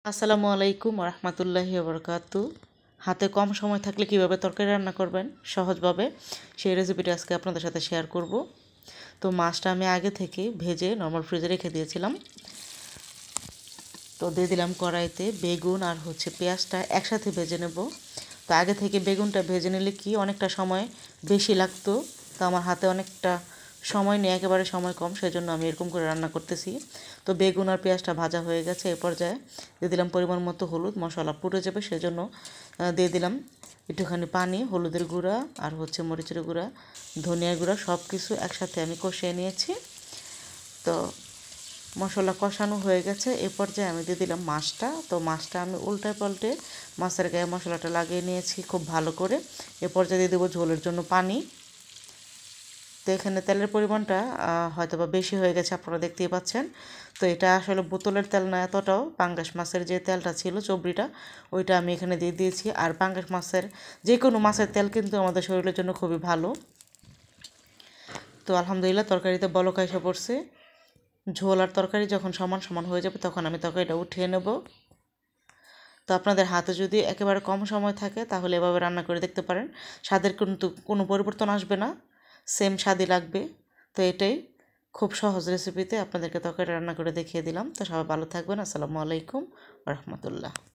আসসালামু আলাইকুম রহমতুল্লাহি বরকাতু। হাতে কম সময় থাকলে কিভাবে তরকারি রান্না করবেন সহজভাবে, সেই রেসিপিটা আজকে আপনাদের সাথে শেয়ার করব। তো মাছটা আমি আগে থেকে ভেজে নর্মাল ফ্রিজে রেখে দিয়েছিলাম। তো দিয়ে দিলাম কড়াইতে বেগুন আর পেঁয়াজটা একসাথে ভেজে নেব। তো আগে থেকে বেগুনটা ভেজে নিলে কি অনেকটা সময় বেশি লাগতো, তো আমার হাতে অনেকটা সময় নেই, একেবারে সময় কম, সেজন্য আমি এরকম করে রান্না করতেছি। তো বেগুন আর পেঁয়াজটা ভাজা হয়ে গেছে। এ পর্যায়ে দিয়ে দিলাম পরিমাণ মতো হলুদ, মশলা পুড়ে যাবে সেজন্য দিয়ে দিলাম একটুখানি পানি, হলুদের গুঁড়া আর মরিচের গুঁড়া, ধনিয়ার গুঁড়া, সব কিছু একসাথে আমি কষিয়ে নিয়েছি। তো মশলা কষানো হয়ে গেছে। এ পর্যায়ে আমি দিয়ে দিলাম মাছটা। তো মাছটা আমি উল্টে পাল্টে মাছের গায়ে মশলাটা লাগিয়ে নিয়েছি খুব ভালো করে। এ পর্যায়ে দিয়ে দেবো ঝোলের জন্য পানি। তো এখানে তেলের পরিমাণটা হয়তো বা বেশি হয়ে গেছে, আপনারা দেখতেই পাচ্ছেন। তো এটা আসলে বোতলের তেল না, এতটাও পাঙ্গাস মাছের যে তেলটা ছিল চবড়িটা, ওইটা আমি এখানে দিয়ে দিয়েছি। আর পাঙ্গাস মাছের যে কোনো মাছের তেল কিন্তু আমাদের শরীরের জন্য খুবই ভালো। তো আলহামদুলিল্লাহ তরকারিতে বলক এসে পড়ছে। ঝোল আর তরকারি যখন সমান সমান হয়ে যাবে তখন আমি তরকারিটা উঠিয়ে নেব। তো আপনাদের হাতে যদি একেবারে কম সময় থাকে তাহলে এভাবে রান্না করে দেখতে পারেন। স্বাদের কিন্তু কোনো পরিবর্তন আসবে না, সেম স্বাদই লাগবে। তো এটাই খুব সহজ রেসিপিতে আপনাদেরকে তরকারি রান্না করে দেখিয়ে দিলাম। তো সবাই ভালো থাকবেন। আসসালামু আলাইকুম রহমতুল্লাহ।